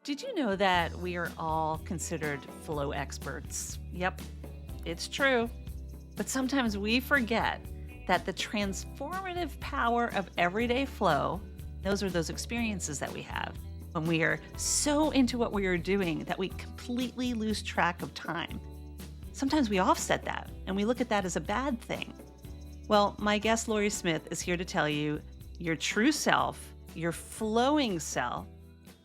Did you know that we are all considered flow experts? Yep, it's true. But sometimes we forget that the transformative power of everyday flow, those are those experiences that we have when we are so into what we are doing that we completely lose track of time. Sometimes we offset that and we look at that as a bad thing. Well, my guest, Laurie Smith, is here to tell you your true self, your flowing self,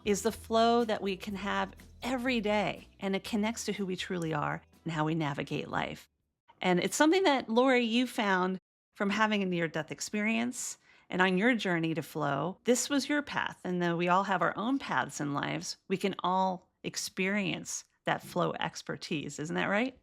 is the flow that we can have every day. And it connects to who we truly are and how we navigate life. And it's something that, Lori, you found from having a near death experience and on your journey to flow. This was your path. And though we all have our own paths in lives, we can all experience that flow expertise. Isn't that right?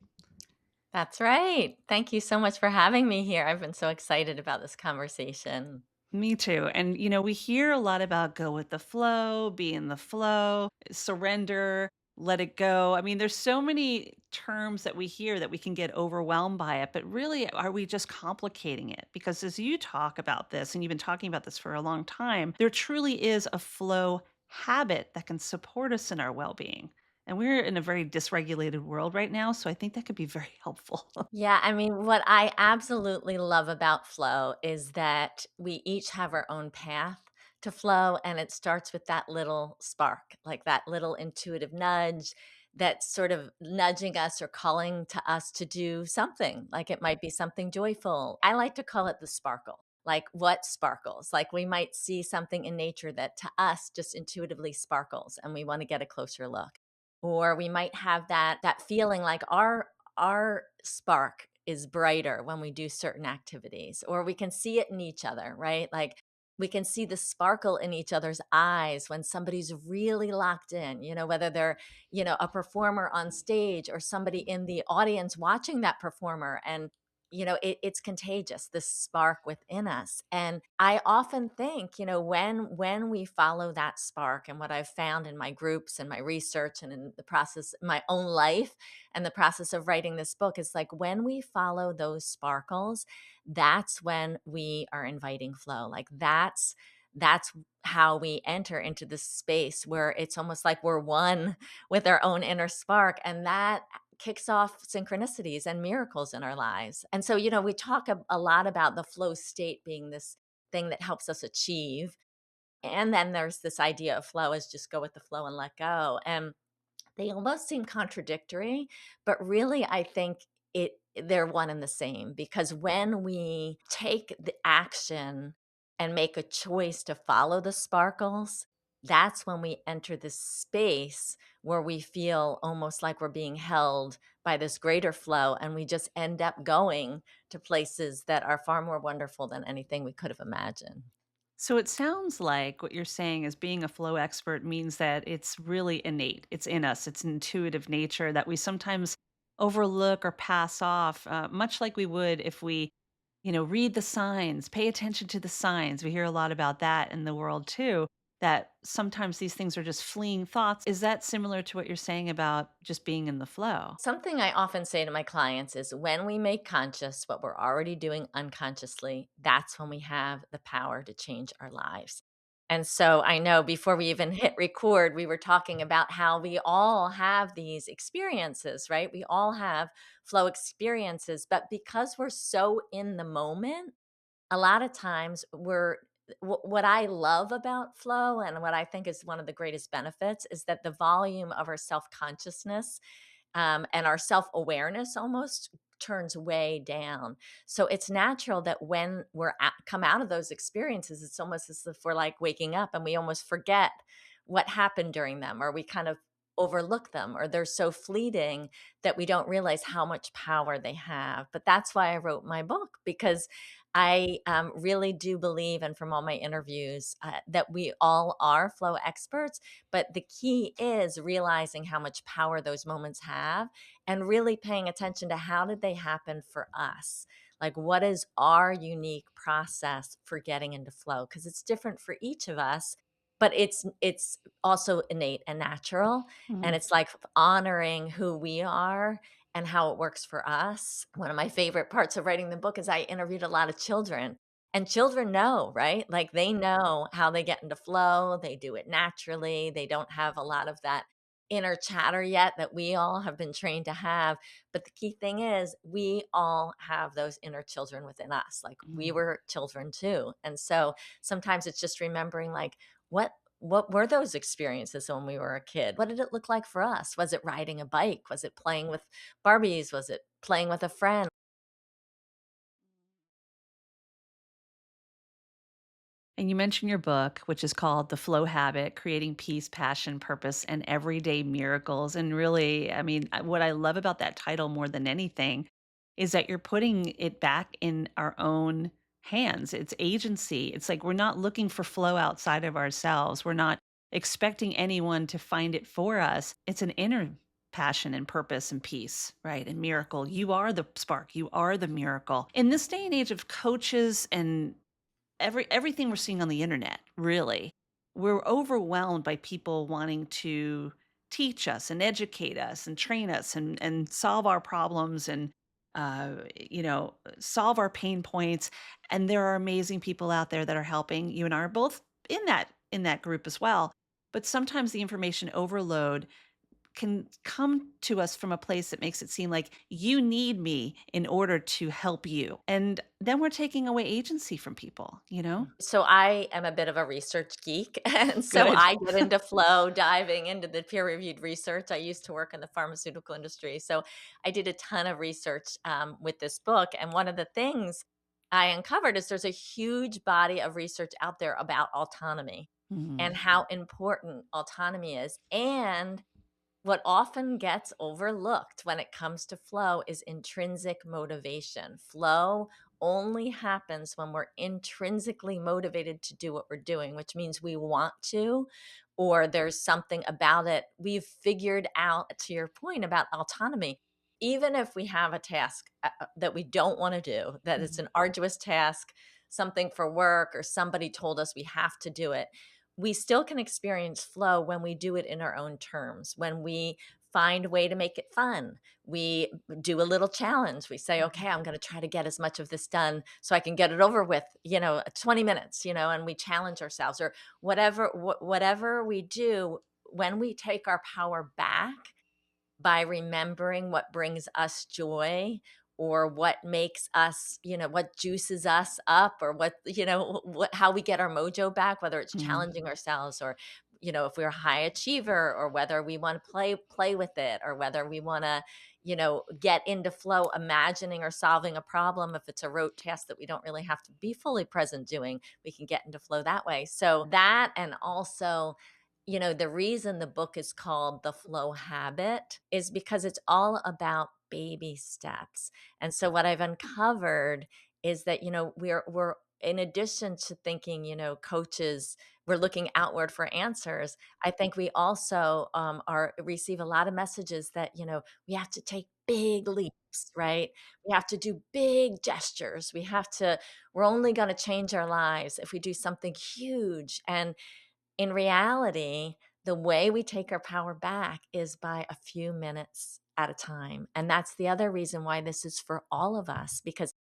That's right. Thank you so much for having me here. I've been so excited about this conversation. Me too. And, we hear a lot about go with the flow, be in the flow, surrender, let it go. I mean, there's so many terms that we hear that we can get overwhelmed by it, but really, are we just complicating it? Because as you talk about this, and you've been talking about this for a long time, there truly is a flow habit that can support us in our well being. And we're in a very dysregulated world right now. So I think that could be very helpful. Yeah, I mean, what I absolutely love about flow is that we each have our own path to flow, and it starts with that little spark, like that little intuitive nudge that's sort of nudging us or calling to us to do something. Like it might be something joyful. I like to call it the sparkle. Like what sparkles? Like we might see something in nature that to us just intuitively sparkles and we want to get a closer look. Or we might have that feeling like our spark is brighter when we do certain activities, or we can see it in each other, right? Like we can see the sparkle in each other's eyes when somebody's really locked in, whether they're, a performer on stage or somebody in the audience watching that performer. And it's contagious, this spark within us. And I often think, when we follow that spark, and what I've found in my groups and my research and in the process, my own life and the process of writing this book, is like when we follow those sparkles, that's when we are inviting flow. Like that's how we enter into this space where it's almost like we're one with our own inner spark, and that kicks off synchronicities and miracles in our lives. And so, we talk a lot about the flow state being this thing that helps us achieve. And then there's this idea of flow as just go with the flow and let go. And they almost seem contradictory, but really I think they're one and the same, because when we take the action and make a choice to follow the sparkles, that's when we enter this space where we feel almost like we're being held by this greater flow, and we just end up going to places that are far more wonderful than anything we could have imagined. So it sounds like what you're saying is being a flow expert means that it's really innate. It's in us. It's intuitive nature that we sometimes overlook or pass off, much like we would if we, read the signs, pay attention to the signs. We hear a lot about that in the world too, that sometimes these things are just fleeing thoughts. Is that similar to what you're saying about just being in the flow? Something I often say to my clients is when we make conscious what we're already doing unconsciously, that's when we have the power to change our lives. And so I know before we even hit record, we were talking about how we all have these experiences, right? We all have flow experiences, but because we're so in the moment, a lot of times what I love about flow and what I think is one of the greatest benefits is that the volume of our self consciousness and our self awareness almost turns way down. So it's natural that when come out of those experiences, it's almost as if we're like waking up and we almost forget what happened during them, or we kind of overlook them, or they're so fleeting that we don't realize how much power they have. But that's why I wrote my book, because I really do believe, and from all my interviews, that we all are flow experts. But the key is realizing how much power those moments have and really paying attention to how did they happen for us? Like, what is our unique process for getting into flow? Because it's different for each of us, but it's also innate and natural. And Mhm. it's like honoring who we are and how it works for us. One of my favorite parts of writing the book is I interviewed a lot of children And children know, right? Like, they know how they get into flow, they do it naturally, they don't have a lot of that inner chatter yet that we all have been trained to have, but the key thing is we all have those inner children within us, like, we Mm. were children too, and so sometimes it's just remembering, like, what were those experiences when we were a kid? What did it look like for us? Was it riding a bike? Was it playing with Barbies? Was it playing with a friend? And you mentioned your book, which is called The Flow Habit: Creating Peace, Passion, Purpose, and Everyday Miracles. And really, I mean, what I love about that title more than anything is that you're putting it back in our own hands. It's agency. It's like we're not looking for flow outside of ourselves. We're not expecting anyone to find it for us. It's an inner passion and purpose and peace, right? And miracle. You are the spark. You are the miracle. In this day and age of coaches and everything we're seeing on the internet, really. We're overwhelmed by people wanting to teach us and educate us and train us and solve our problems and solve our pain points. And there are amazing people out there that are helping. You and I are both in that group as well. But sometimes the information overload can come to us from a place that makes it seem like you need me in order to help you. And then we're taking away agency from people, you know? So I am a bit of a research geek, and so Good. I get into flow, diving into the peer-reviewed research. I used to work in the pharmaceutical industry, so I did a ton of research with this book. And one of the things I uncovered is there's a huge body of research out there about autonomy and Mhm. how important autonomy is. And what often gets overlooked when it comes to flow is intrinsic motivation. Flow only happens when we're intrinsically motivated to do what we're doing, which means we want to, or there's something about it we've figured out, to your point about autonomy. Even if we have a task that we don't want to do, that it's Mhm. an arduous task, something for work, or somebody told us we have to do it, we still can experience flow when we do it in our own terms, when we find a way to make it fun. We do a little challenge. We say, Mhm. okay, I'm going to try to get as much of this done so I can get it over with, 20 minutes, and we challenge ourselves, or whatever we do. When we take our power back by remembering what brings us joy, or what makes us, what juices us up, or how we get our mojo back, whether it's Mhm. challenging ourselves, or if we're a high achiever, or whether we want to play with it, or whether we want to get into flow imagining or solving a problem. If it's a rote task that we don't really have to be fully present doing, we can get into flow that way. So that, and also, the reason the book is called The Flow Habit is because it's all about baby steps. And so what I've uncovered is that, we're in addition to thinking, coaches, we're looking outward for answers. I think we also are receive a lot of messages that, we have to take big leaps, right? We have to do big gestures. We're only going to change our lives if we do something huge. And in reality, the way we take our power back is by a few minutes at a time. And that's the other reason why this is for all of us, because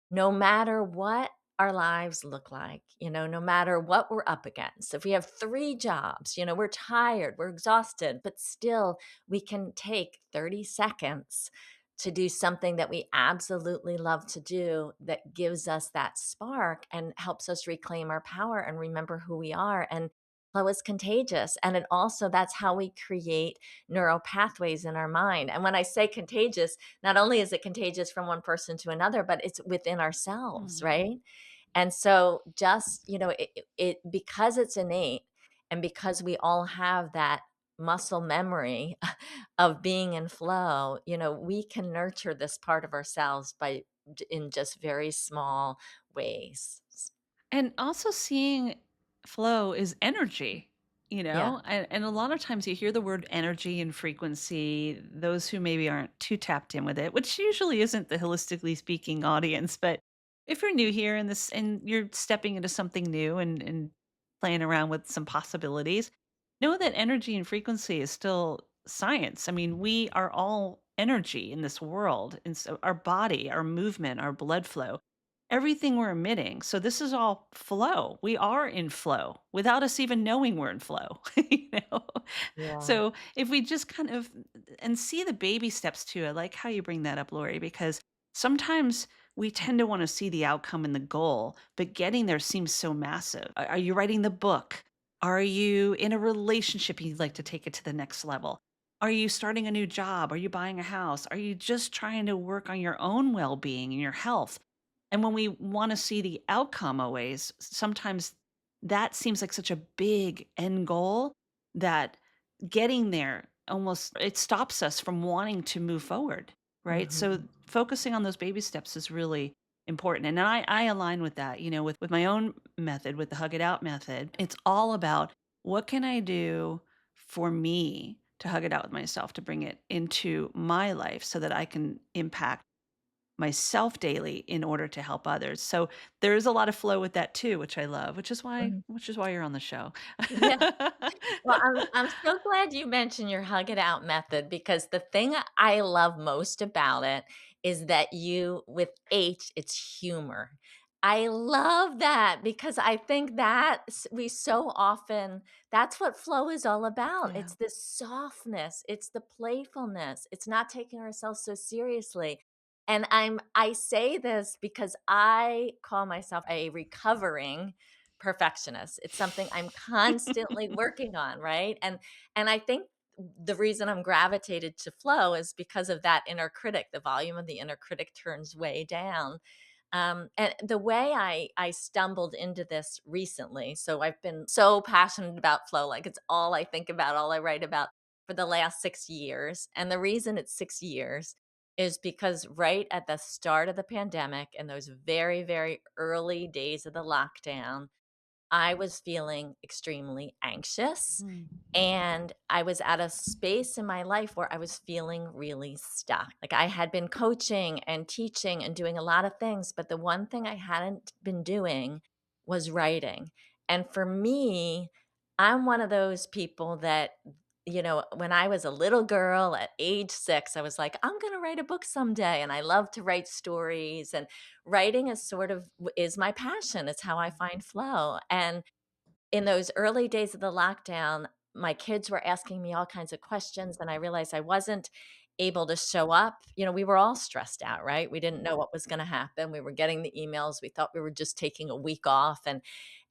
no matter what our lives look like, no matter what we're up against, if we have three jobs, we're tired, we're exhausted, but still we can take 30 seconds to do something that we absolutely love to do, that gives us that spark and helps us reclaim our power and remember who we are. And flow is contagious. And it also, that's how we create neuropathways in our mind. And when I say contagious, not only is it contagious from one person to another, but it's within ourselves, Mhm. right? And so just, because it's innate, and because we all have that muscle memory of being in flow, we can nurture this part of ourselves in just very small ways. And also seeing flow is energy, Yeah. and a lot of times you hear the word energy and frequency, those who maybe aren't too tapped in with it, which usually isn't the holistically speaking audience. But if you're new here in this and you're stepping into something new and playing around with some possibilities, know that energy and frequency is still science. I mean, we are all energy in this world. And so our body, our movement, our blood flow, everything we're emitting. So this is all flow. We are in flow without us even knowing we're in flow, you know? Yeah. So if we just kind of and see the baby steps too. I like how you bring that up, Lori, because sometimes we tend to want to see the outcome and the goal, but getting there seems so massive. Are you writing the book? Are you in a relationship you'd like to take it to the next level? Are you starting a new job? Are you buying a house? Are you just trying to work on your own well being and your health? And when we want to see the outcome always, sometimes that seems like such a big end goal that getting there almost it stops us from wanting to move forward, right? So Mhm. focusing on those baby steps is really important. And I align with that, with my own method, with the hug it out method. It's all about what can I do for me to hug it out with myself, to bring it into my life so that I can impact myself daily in order to help others. So there is a lot of flow with that too, which I love, Mhm. which is why you're on the show. Yeah. Well, I'm so glad you mentioned your hug it out method because the thing I love most about it is that you with H, it's humor. I love that because I think that we so often that's what flow is all about. Yeah. It's this softness, it's the playfulness, it's not taking ourselves so seriously. And I say this because I call myself a recovering perfectionist. It's something I'm constantly working on, right? And I think the reason I'm gravitated to flow is because of that inner critic. The volume of the inner critic turns way down. And the way I stumbled into this recently, so I've been so passionate about flow, like it's all I think about, all I write about for the last 6 years. And the reason it's 6 years is because right at the start of the pandemic and those very, very early days of the lockdown, I was feeling extremely anxious, Mm. and I was at a space in my life where I was feeling really stuck. Like I had been coaching and teaching and doing a lot of things, but the one thing I hadn't been doing was writing. And for me, I'm one of those people that, when I was a little girl at age 6, I was like, I'm going to write a book someday. And I love to write stories. And writing is sort of is my passion. It's how I find flow. And in those early days of the lockdown, my kids were asking me all kinds of questions, and I realized I wasn't able to show up. We were all stressed out, right? We didn't know what was going to happen. We were getting the emails. We thought we were just taking a week off, and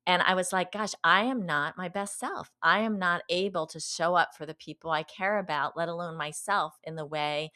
I was like, gosh, I am not my best self. I am not able to show up for the people I care about, let alone myself, in the way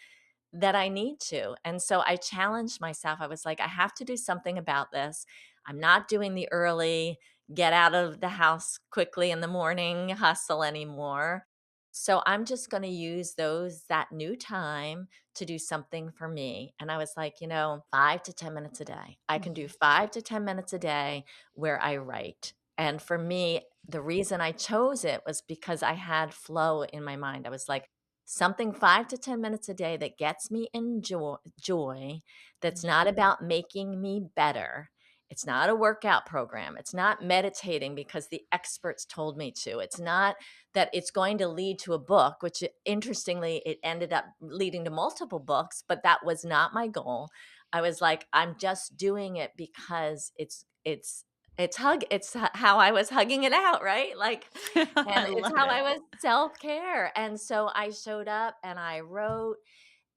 that I need to. And so I challenged myself. I was like, I have to do something about this. I'm not doing the early get out of the house quickly in the morning hustle anymore. So I'm just going to use that new time to do something for me. And I was like, 5 to 10 minutes a day. I can do Mhm. 5 to 10 minutes a day where I write. And for me, the reason I chose it was because I had flow in my mind. I was like, something 5 to 10 minutes a day that gets me in joy, that's Mm. not about making me better. It's not a workout program. It's not meditating because the experts told me to. It's not that it's going to lead to a book, which interestingly, it ended up leading to multiple books, but that was not my goal. I was like, I'm just doing it because it's how I was hugging it out, right? Like, and I it's love how it. I was self-care. And so I showed up and I wrote,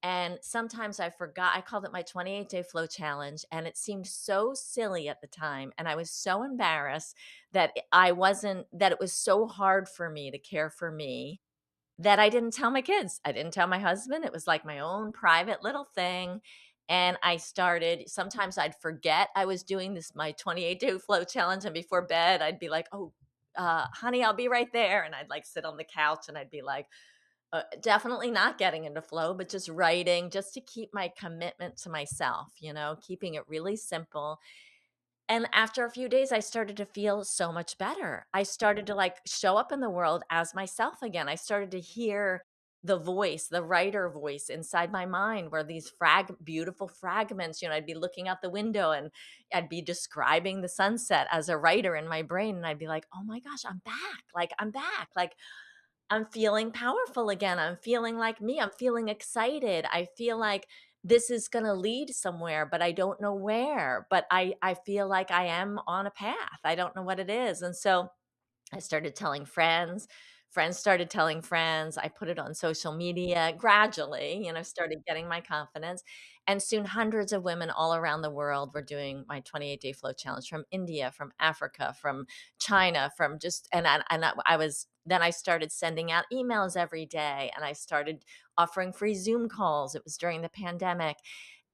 and sometimes I forgot. I called it my 28-day flow challenge, and it seemed so silly at the time, and I was so embarrassed that it was so hard for me to care for me that I didn't tell my kids. I didn't tell my husband. It was like my own private little thing. And I started, sometimes I'd forget I was doing this, my 28-day flow challenge. And before bed, I'd be like, oh, honey, I'll be right there. And I'd like sit on the couch and I'd be like, definitely not getting into flow, but just writing just to keep my commitment to myself, keeping it really simple. And after a few days, I started to feel so much better. I started to like show up in the world as myself again. I started to hear the voice, the writer voice inside my mind, where these beautiful fragments, I'd be looking out the window and I'd be describing the sunset as a writer in my brain. And I'd be like, oh my gosh, I'm back. Like, I'm back. Like, I'm feeling powerful again. I'm feeling like me. I'm feeling excited. I feel like this is going to lead somewhere, but I don't know where, but I feel like I am on a path. I don't know what it is. And so I started telling friends. Friends started telling friends. I put it on social media gradually, started getting my confidence. And soon hundreds of women all around the world were doing my 28-day flow challenge, from India, from Africa, from China, from just, I was, then I started sending out emails every day, and I started offering free Zoom calls. It was during the pandemic.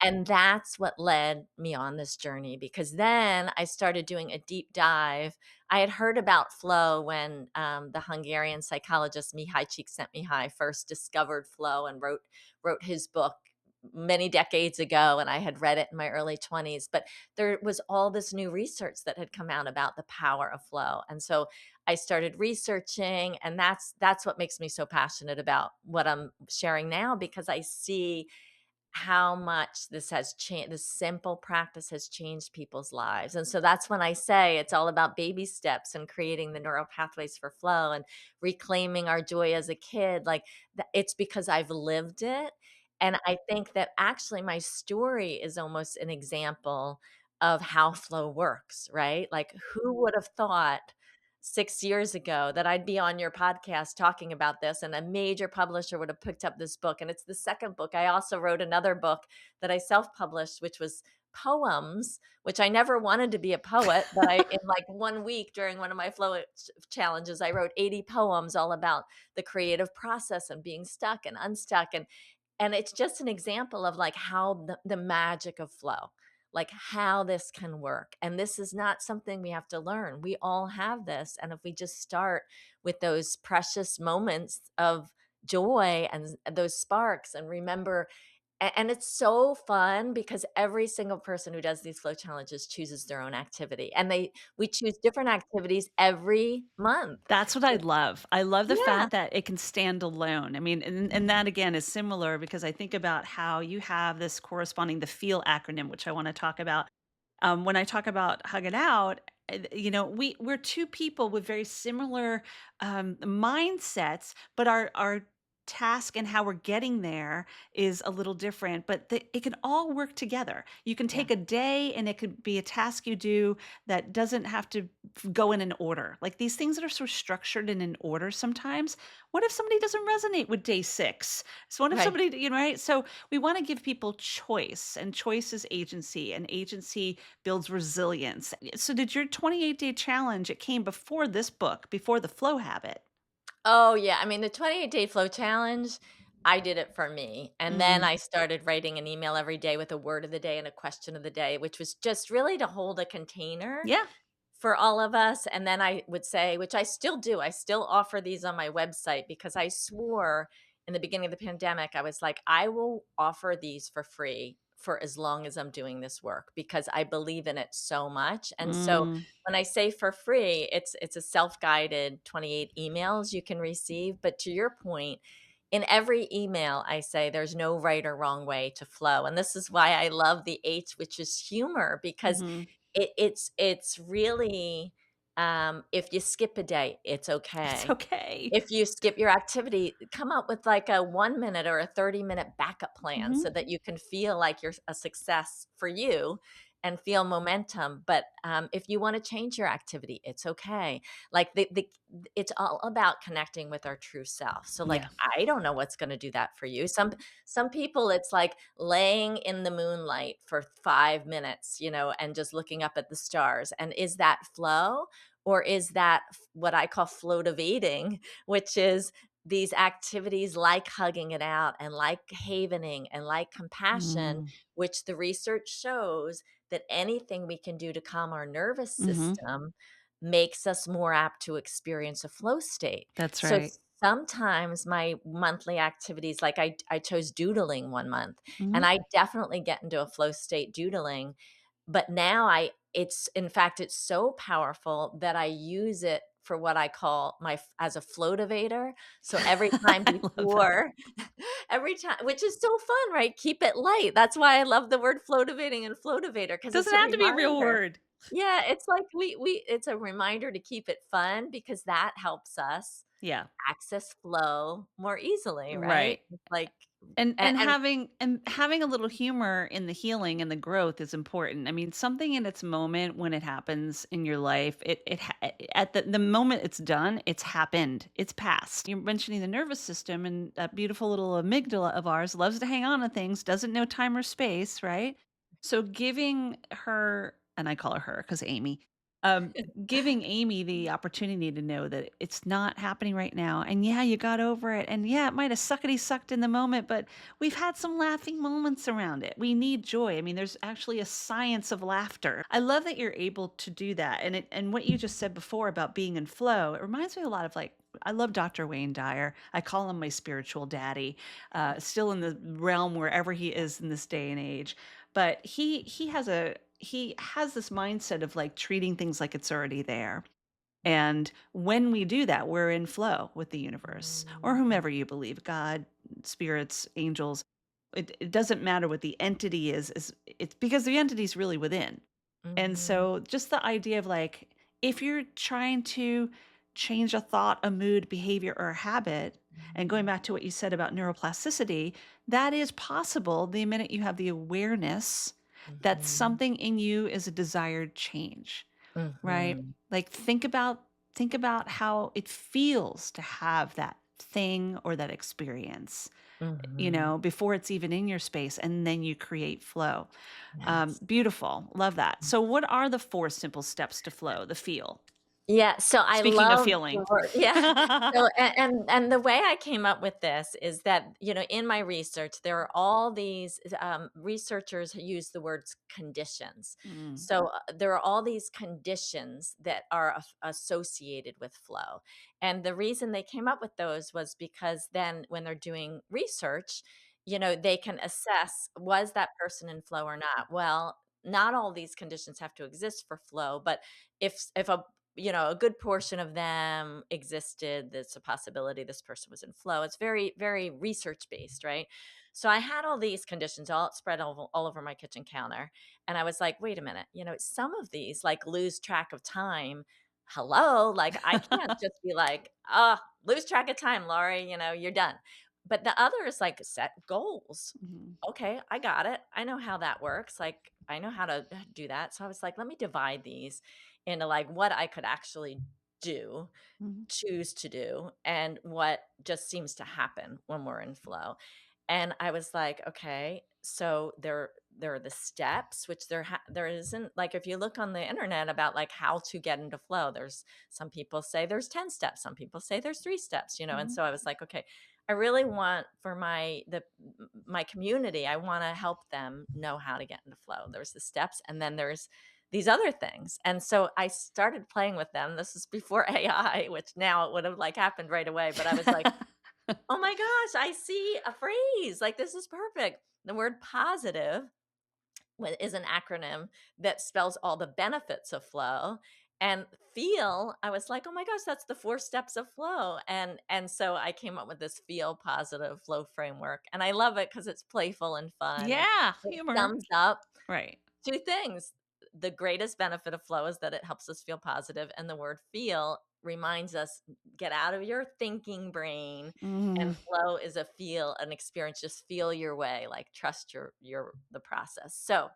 And that's what led me on this journey, because then I started doing a deep dive. I had heard about flow when the Hungarian psychologist Mihaly Csikszentmihalyi first discovered flow and wrote his book many decades ago, and I had read it in my early 20s. But there was all this new research that had come out about the power of flow. And so I started researching, and that's what makes me so passionate about what I'm sharing now, because I see how much this has changed. This simple practice has changed people's lives. And so that's when I say it's all about baby steps and creating the neuropathways for flow and reclaiming our joy as a kid. Like, it's because I've lived it. And I think that actually my story is almost an example of how flow works, right? Like, who would have thought 6 years ago that I'd be on your podcast talking about this, and a major publisher would have picked up this book? And it's the second book. I also wrote another book that I self-published, which was poems, which I never wanted to be a poet, but in like 1 week during one of my flow challenges, I wrote 80 poems all about the creative process and being stuck and unstuck. And it's just an example of like how the magic of flow, like how this can work. And this is not something we have to learn. We all have this. And if we just start with those precious moments of joy and those sparks, and remember, and it's so fun because every single person who does these flow challenges chooses their own activity, and we choose different activities every month. That's what I love. I love the Yeah, fact that it can stand alone. I mean, and that again is similar because I think about how you have this corresponding the FEEL acronym, which I want to talk about. When I talk about hug it out, we're two people with very similar mindsets, but our task and how we're getting there is a little different. But it can all work together. You can yeah, take a day, and it could be a task you do that doesn't have to go in an order. Like these things that are so structured in an order sometimes. What if somebody doesn't resonate with day 6? So what if right. somebody, right? So we want to give people choice, and choice is agency, and agency builds resilience. So did your 28-day challenge, it came before this book, before the flow habit? Oh, yeah. I mean, the 28-day flow challenge, I did it for me. And then Mm. I started writing an email every day with a word of the day and a question of the day, which was just really to hold a container Yeah. for all of us. And then I would say, which I still do, I still offer these on my website, because I swore in the beginning of the pandemic, I was like, I will offer these for free for as long as I'm doing this work, because I believe in it so much. And so Mm. when I say for free, it's a self-guided 28 emails you can receive. But to your point, in every email, I say there's no right or wrong way to flow. And this is why I love the H, which is humor, because Mhm. it's really, if you skip a day, it's It's okay. okay. If you skip your activity, come up with like a 1 minute or a 30-minute backup plan Mhm. so that you can feel like you're a success for you and feel momentum. But if you want to change your activity, it's okay. Like it's all about connecting with our true self. So like, Yeah. I don't know what's going to do that for you. Some people, it's like laying in the moonlight for 5 minutes, and just looking up at the stars. And is that flow? Or is that what I call floativating, which is these activities like hugging it out and like havening and like compassion, Mm. which the research shows that anything we can do to calm our nervous Mhm. system makes us more apt to experience a flow state. That's So right. sometimes my monthly activities, like I chose doodling 1 month, and Mhm. I definitely get into a flow state doodling. But now it's, in fact, it's so powerful that I use it for what I call as a floativator. So every time I love that. before, every time, which is so fun, right? Keep it light. That's why I love the word floativating and floativator, because it's Doesn't a have to be a real reminder. word. Yeah, it's like we it's a reminder to keep it fun because that helps us Yeah. access flow more easily, right? Right. It's like And and having a little humor in the healing and the growth is important. I mean, something in its moment when it happens in your life, at the moment it's done, it's happened, it's past. You're mentioning the nervous system, and that beautiful little amygdala of ours loves to hang on to things, doesn't know time or space, right? So giving her, and I call her because Amy, um, giving Amy the opportunity to know that it's not happening right now. And yeah, you got over it. And yeah, it might have suckety sucked in the moment, but we've had some laughing moments around it. We need joy. I mean, there's actually a science of laughter. I love that you're able to do that. And what you just said before about being in flow, it reminds me a lot of like, I love Dr. Wayne Dyer. I call him my spiritual daddy, still in the realm wherever he is in this day and age. But he has this mindset of like treating things like it's already there. And when we do that, we're in flow with the universe or Mhm, whomever you believe, God, spirits, angels. It doesn't matter what the entity is it's because the entity is really within. And mhm, so just the idea of like, if you're trying to change a thought, a mood, behavior, or a habit, and going mhm, back to what you said about neuroplasticity, that is possible the minute you have the awareness that mhm, something in you is a desired change, right? mhm, Like think about how it feels to have that thing or that experience, mhm. before it's even in your space, and then you create flow. Yes. Beautiful. Love that. So, what are the four simple steps to flow, the feel? Yeah, so I Speaking of love the feeling. word yeah. So, and the way I came up with this is that, in my research, there are all these, researchers who use the words conditions. Mm, So, there are all these conditions that are associated with flow. And the reason they came up with those was because then when they're doing research, they can assess, was that person in flow or not? Well, not all these conditions have to exist for flow, but if a good portion of them existed, there's a possibility this person was in flow. It's very, very research based, right? So I had all these conditions all spread all over my kitchen counter. And I was like, wait a minute, some of these like lose track of time. Hello, like I can't just be like, lose track of time, Laurie, you're done. But the other is like set goals. mhm, Okay, I got it. I know how that works. Like I know how to do that. So I was like, let me divide these into like what I could actually do, mhm. choose to do, and what just seems to happen when we're in flow. And I was like, okay, so there are the steps, which there isn't like if you look on the internet about like how to get into flow, there's some people say there's 10 steps, some people say there's 3 steps, and Mhm. so I was like, okay, I really want for my community, I want to help them know how to get into flow. There's the steps and then there's these other things. And so I started playing with them. This is before AI, which now it would have like happened right away. But I was like, oh my gosh, I see a phrase. Like, this is perfect. The word positive is an acronym that spells all the benefits of flow. And feel, I was like, oh my gosh, that's the 4 steps of flow. And so I came up with this feel positive flow framework. And I love it because it's playful and fun and Yeah, it humor. sums up Right. 2 things. The greatest benefit of flow is that it helps us feel positive, and the word feel reminds us, get out of your thinking brain, and Mhm. flow is an experience. Just feel your way, like trust the process. So,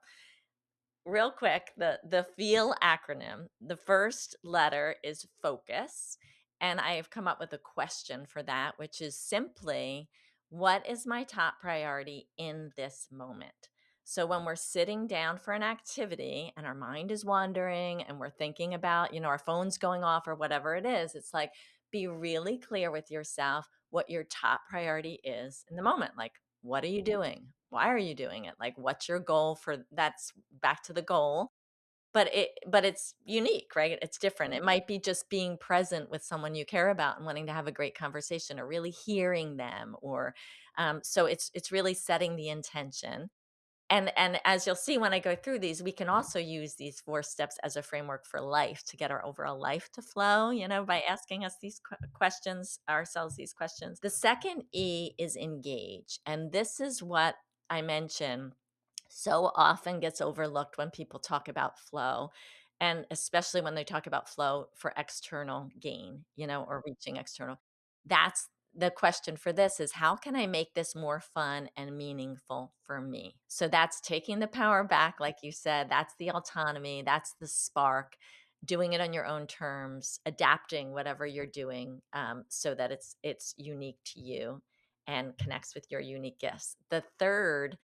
real quick, the FEEL acronym, the first letter is focus, and I have come up with a question for that, which is simply, what is my top priority in this moment? So when we're sitting down for an activity and our mind is wandering and we're thinking about, our phone's going off or whatever it is, it's like be really clear with yourself what your top priority is in the moment. Like, what are you doing? Why are you doing it? Like, what's your goal for that's back to the goal, but it's unique, right? It's different. It might be just being present with someone you care about and wanting to have a great conversation or really hearing them or so it's really setting the intention. And as you'll see when I go through these, we can also use these 4 steps as a framework for life to get our overall life to flow, by asking us these questions, ourselves these questions. The second E is engage. And this is what I mentioned so often gets overlooked when people talk about flow. And especially when they talk about flow for external gain, or reaching external. That's the question for this is how can I make this more fun and meaningful for me? So that's taking the power back, like you said, that's the autonomy, that's the spark, doing it on your own terms, adapting whatever you're doing so that it's unique to you and connects with your unique gifts. The third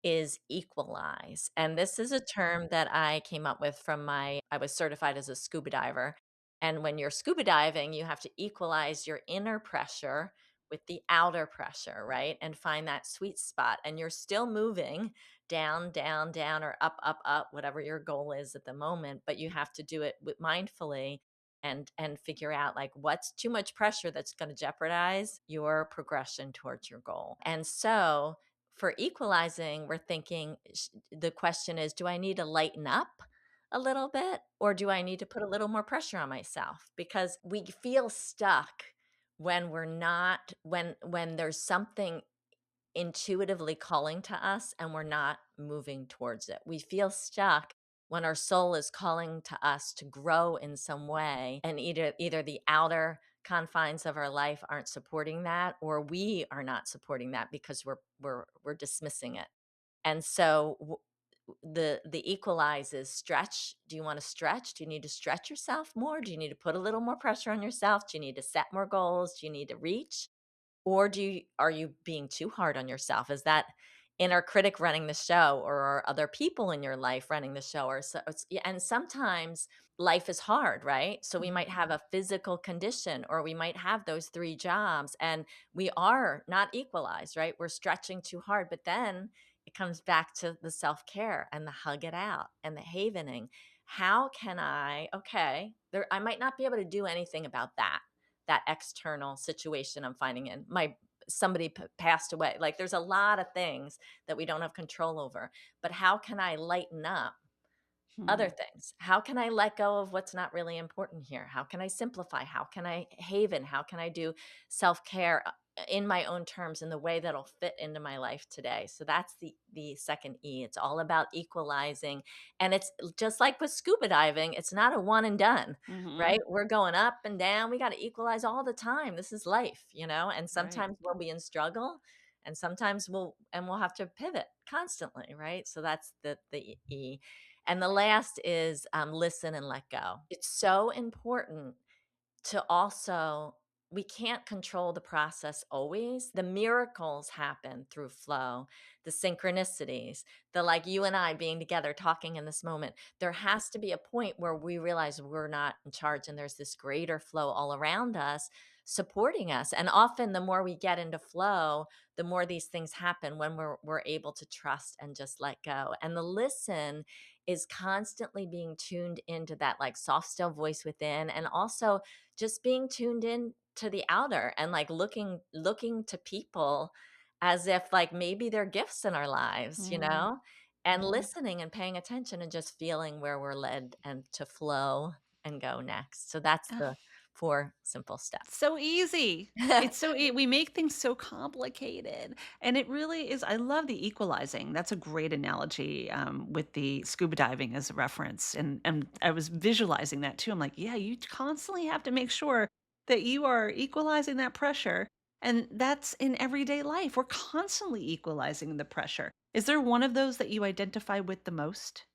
is equalize. And this is a term that I came up with from I was certified as a scuba diver. And when you're scuba diving, you have to equalize your inner pressure with the outer pressure, right? And find that sweet spot. And you're still moving down, down, down, or up, up, up, whatever your goal is at the moment. But you have to do it mindfully and figure out like what's too much pressure that's going to jeopardize your progression towards your goal. And so for equalizing, we're thinking the question is, do I need to lighten up a little bit or do I need to put a little more pressure on myself? Because we feel stuck when we're not when there's something intuitively calling to us and we're not moving towards it. We feel stuck when our soul is calling to us to grow in some way and either the outer confines of our life aren't supporting that or we are not supporting that because we're dismissing it. And so the equalize is stretch. Do you want to stretch? Do you need to stretch yourself more? Do you need to put a little more pressure on yourself? Do you need to set more goals? Do you need to reach? Or are you being too hard on yourself? Is that inner critic running the show, or are other people in your life running the show? Or so yeah, and sometimes life is hard, right? So we Mhm. might have a physical condition or we might have those 3 jobs and we are not equalized, right? We're stretching too hard, but then it comes back to the self-care and the hug it out and the havening. How can I might not be able to do anything about that external situation I'm finding in. Somebody passed away. Like there's a lot of things that we don't have control over. But how can I lighten up other Hmm. things? How can I let go of what's not really important here? How can I simplify? How can I haven? How can I do self-care in my own terms in the way that'll fit into my life today? So that's the second E. It's all about equalizing. And it's just like with scuba diving, it's not a one and done, Hmm. right? We're going up and down. We got to equalize all the time. This is life, and Right. sometimes we'll be in struggle and sometimes we'll have to pivot constantly, right? So that's the E. And the last is listen and let go. It's so important to also we can't control the process always. The miracles happen through flow, the synchronicities, the like you and I being together talking in this moment. There has to be a point where we realize we're not in charge and there's this greater flow all around us supporting us. And often the more we get into flow, the more these things happen when we're able to trust and just let go. And the listen is constantly being tuned into that like soft still voice within and also just being tuned in to the outer and like looking to people as if like maybe they're gifts in our lives, Hmm. and Hmm. listening and paying attention and just feeling where we're led and to flow and go next. So that's the 4 simple steps. So easy. It's we make things so complicated, and it really is. I love the equalizing. That's a great analogy, with the scuba diving as a reference, and I was visualizing that too. I'm like, yeah, you constantly have to make sure that you are equalizing that pressure, and that's in everyday life. We're constantly equalizing the pressure. Is there one of those that you identify with the most?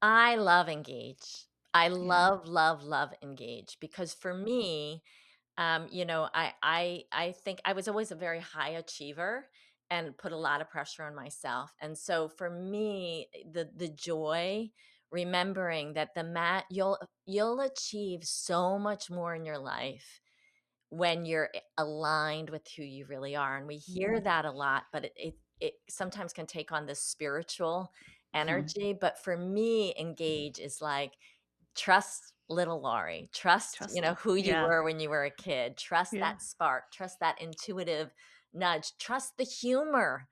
I love engage. I Yeah. love, love, love engage because for me, I think I was always a very high achiever and put a lot of pressure on myself. And so for me, the joy remembering that you'll achieve so much more in your life when you're aligned with who you really are. And we hear that a lot, but it sometimes can take on this spiritual Mhm. energy. But for me, engage is like trust little Laurie. Trust, Trust it. who you Yeah. were when you were a kid. Trust Yeah. that spark. Trust that intuitive nudge. Trust the humor.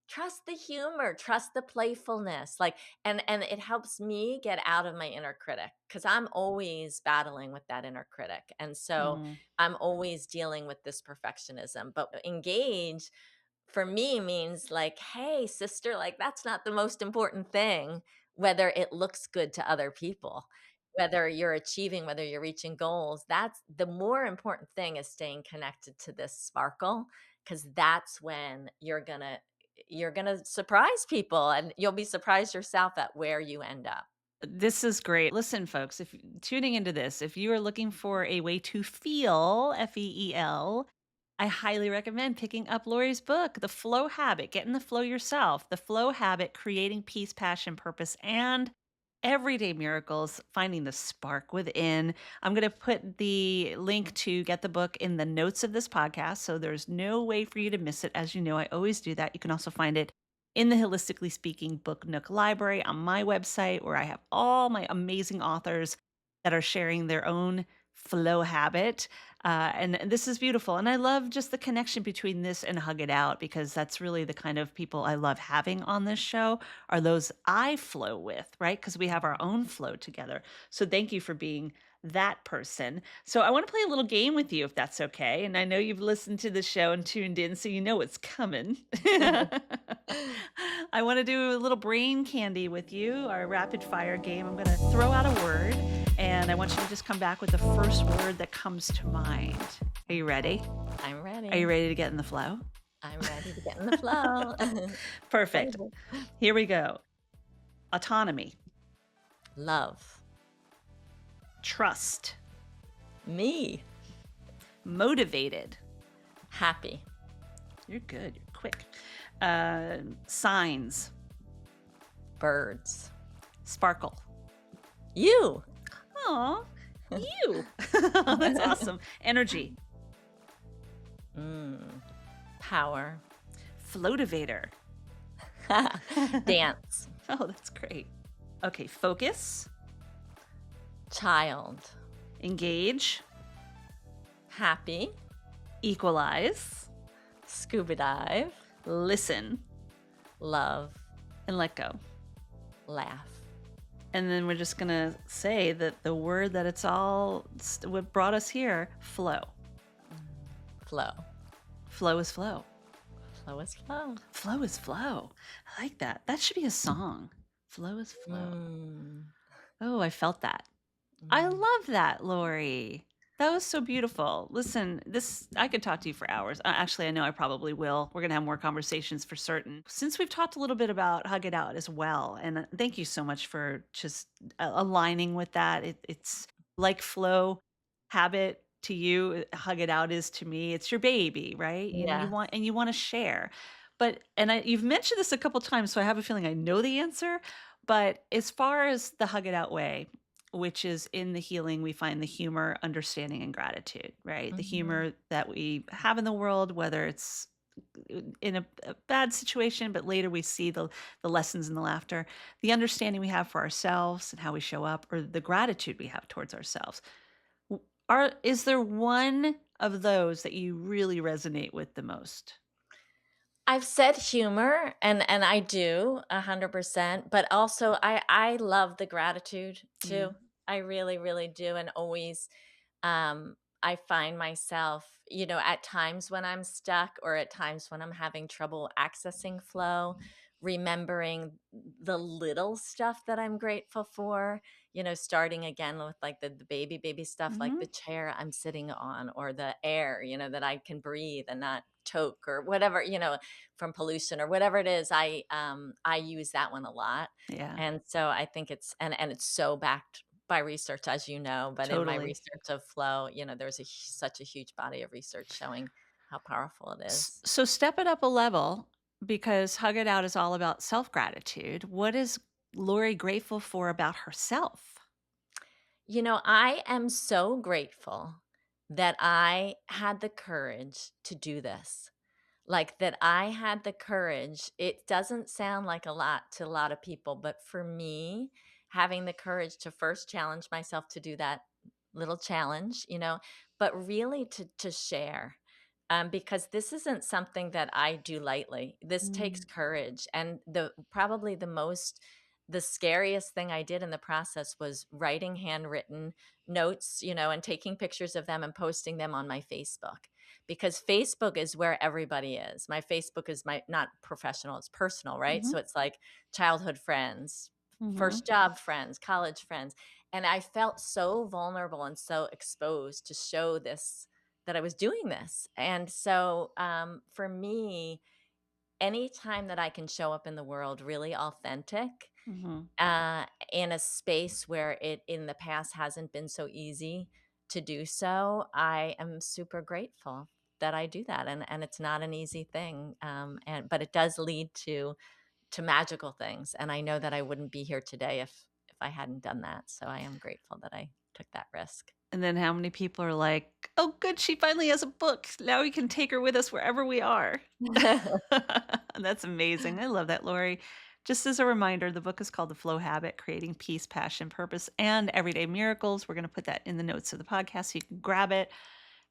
Trust the humor, trust the playfulness. Like and it helps me get out of my inner critic cuz I'm always battling with that inner critic. And so Mhm. I'm always dealing with this perfectionism. But engage for me means like, "Hey, sister, like that's not the most important thing whether it looks good to other people." whether you're achieving, whether you're reaching goals, that's the more important thing is staying connected to this sparkle, because that's when you're gonna surprise people and you'll be surprised yourself at where you end up. This is great. Listen, folks, if tuning into this, if you are looking for a way to feel, FEEL, I highly recommend picking up Laurie's book, The Flow Habit, Get in the Flow Yourself, The Flow Habit, Creating Peace, Passion, Purpose, and Everyday Miracles, Finding the Spark Within. I'm going to put the link to get the book in the notes of this podcast, so there's no way for you to miss it. As you know, I always do that. You can also find it in the Holistically Speaking Book Nook library on my website, where I have all my amazing authors that are sharing their own flow habit. And this is beautiful. And I love just the connection between this and Hug It Out, because that's really the kind of people I love having on this show, are those I flow with, right? Because we have our own flow together. So thank you for being that person. So I want to play a little game with you, if that's okay. And I know you've listened to the show and tuned in, so you know what's coming. I want to do a little brain candy with you, our rapid fire game. I'm going to throw out a word, and I want you to just come back with the first word that comes to mind. Are you ready? I'm ready. Are you ready to get in the flow? I'm ready to get in the flow. Perfect. Here we go. Autonomy, Love. trust, Me. motivated. Happy. You're good. You're quick. Signs, Birds. sparkle. You. Aw, you. That's awesome. Energy, Power. floativator. Dance. Oh, that's great. Okay, focus, Child. engage, Happy. equalize, Scuba dive. listen, Love. and let go. Laugh. And then we're just going to say that the word that what brought us here, flow. Flow. Flow is flow. Flow is flow. Flow is flow. I like that. That should be a song. Flow is flow. Oh, I felt that. I love that, Laurie. That was so beautiful. Listen, I could talk to you for hours. Actually, I know I probably will. We're going to have more conversations for certain. Since we've talked a little bit about Hug It Out as well, and thank you so much for just aligning with that. It's like flow habit to you, Hug It Out is to me. It's your baby, right? And Yeah. you want to share. But you've mentioned this a couple times, so I have a feeling I know the answer. But as far as the Hug It Out way, which is in the healing, we find the humor, understanding, and gratitude, right? The humor that we have in the world, whether it's in a bad situation, but later we see the lessons and the laughter, the understanding we have for ourselves and how we show up, or the gratitude we have towards ourselves. Is there one of those that you really resonate with the most? I've said humor, and I do 100%, but also I love the gratitude too. I really, really do, and always I find myself, at times when I'm stuck or at times when I'm having trouble accessing flow, remembering the little stuff that I'm grateful for, starting again with like the baby stuff, like the chair I'm sitting on or the air, that I can breathe and not choke or whatever, from pollution or whatever it is. I use that one a lot. Yeah. And so I think and it's so backed by research, as you know, but in my Totally. research of flow, there's such a huge body of research showing how powerful it is. So step it up a level, because Hug It Out is all about self-gratitude. What is Laurie grateful for about herself? I am so grateful that I had the courage to do this. Like that I had the courage. It doesn't sound like a lot to a lot of people, but for me, having the courage to first challenge myself to do that little challenge, but really to share. Because this isn't something that I do lightly. This takes courage. And the scariest thing I did in the process was writing handwritten notes, and taking pictures of them and posting them on my Facebook, because Facebook is where everybody is. My Facebook is not professional, it's personal, right? So it's like childhood friends, first job friends, college friends. And I felt so vulnerable and so exposed to show this, that I was doing this. And so for me, anytime that I can show up in the world really authentic, Hmm. uh, in a space where it in the past hasn't been so easy to do so, I am super grateful that I do that. And it's not an easy thing. But it does lead to magical things. And I know that I wouldn't be here today if I hadn't done that. So I am grateful that I took that risk. And then how many people are like, oh, good, she finally has a book. Now we can take her with us wherever we are. That's amazing. I love that, Lori. Just as a reminder, the book is called The Flow Habit, Creating Peace, Passion, Purpose, and Everyday Miracles. We're going to put that in the notes of the podcast so you can grab it.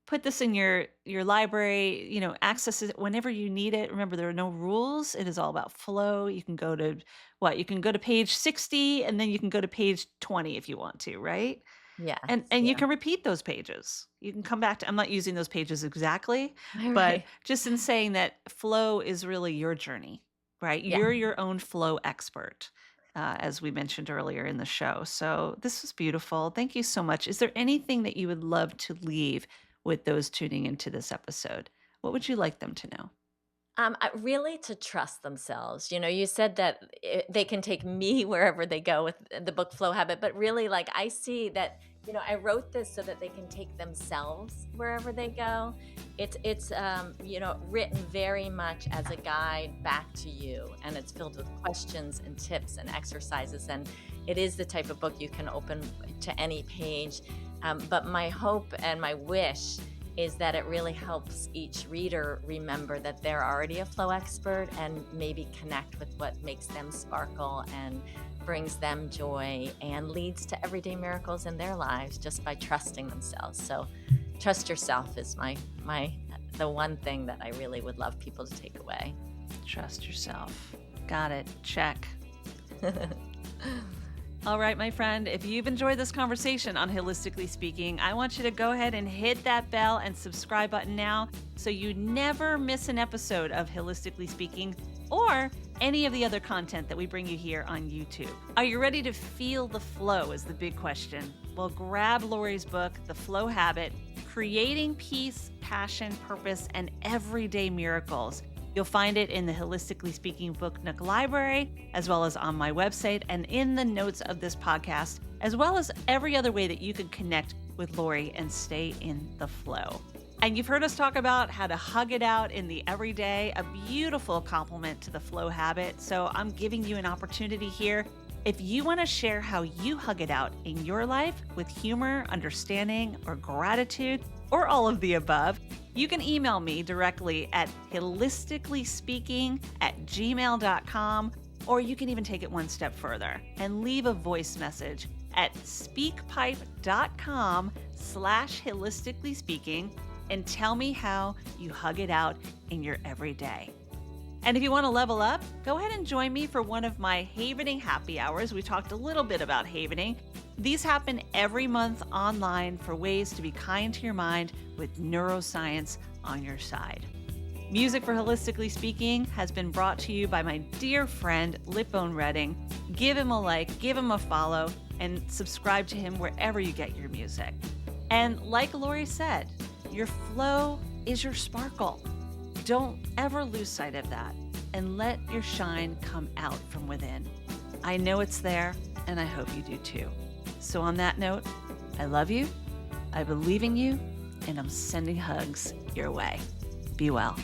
Put this in your library, access it whenever you need it. Remember, there are no rules. It is all about flow. You can go to You can go to page 60 and then you can go to page 20 if you want to, right? And Yes. and you Yeah. can repeat those pages. You can come back to I'm not using those pages exactly, but Right. just in saying that flow is really your journey, right? Yeah. You're your own flow expert, as we mentioned earlier in the show. So this was beautiful. Thank you so much. Is there anything that you would love to leave with those tuning into this episode? What would you like them to know? Really to trust themselves. You said that they can take me wherever they go with the book Flow Habit, but really, like, I see that, I wrote this so that they can take themselves wherever they go. It's written very much as a guide back to you, and it's filled with questions and tips and exercises, and it is the type of book you can open to any page. But my hope and my wish is that it really helps each reader remember that they're already a flow expert and maybe connect with what makes them sparkle and brings them joy and leads to everyday miracles in their lives just by trusting themselves. So trust yourself is the one thing that I really would love people to take away. Trust yourself. Got it. Check. All right, my friend, if you've enjoyed this conversation on Holistically Speaking, I want you to go ahead and hit that bell and subscribe button now so you never miss an episode of Holistically Speaking or any of the other content that we bring you here on YouTube. Are you ready to feel the flow is the big question. Well, grab Lori's book, The Flow Habit, Creating Peace, Passion, Purpose, and Everyday Miracles. You'll find it in the Holistically Speaking Book Nook library, as well as on my website and in the notes of this podcast, as well as every other way that you can connect with Laurie and stay in the flow. And you've heard us talk about how to hug it out in the everyday, a beautiful complement to the flow habit. So I'm giving you an opportunity here. If you want to share how you hug it out in your life with humor, understanding, or gratitude, or all of the above, you can email me directly at holisticallyspeaking@gmail.com, or you can even take it one step further and leave a voice message at speakpipe.com/holisticallyspeaking and tell me how you hug it out in your everyday. And if you want to level up, go ahead and join me for one of my havening happy hours. We talked a little bit about havening. These happen every month online for ways to be kind to your mind with neuroscience on your side. Music for Holistically Speaking has been brought to you by my dear friend, Lipbone Redding. Give him a like, give him a follow, and subscribe to him wherever you get your music. And like Laurie said, your flow is your sparkle. Don't ever lose sight of that and let your shine come out from within. I know it's there, and I hope you do too. So on that note, I love you, I believe in you, and I'm sending hugs your way. Be well.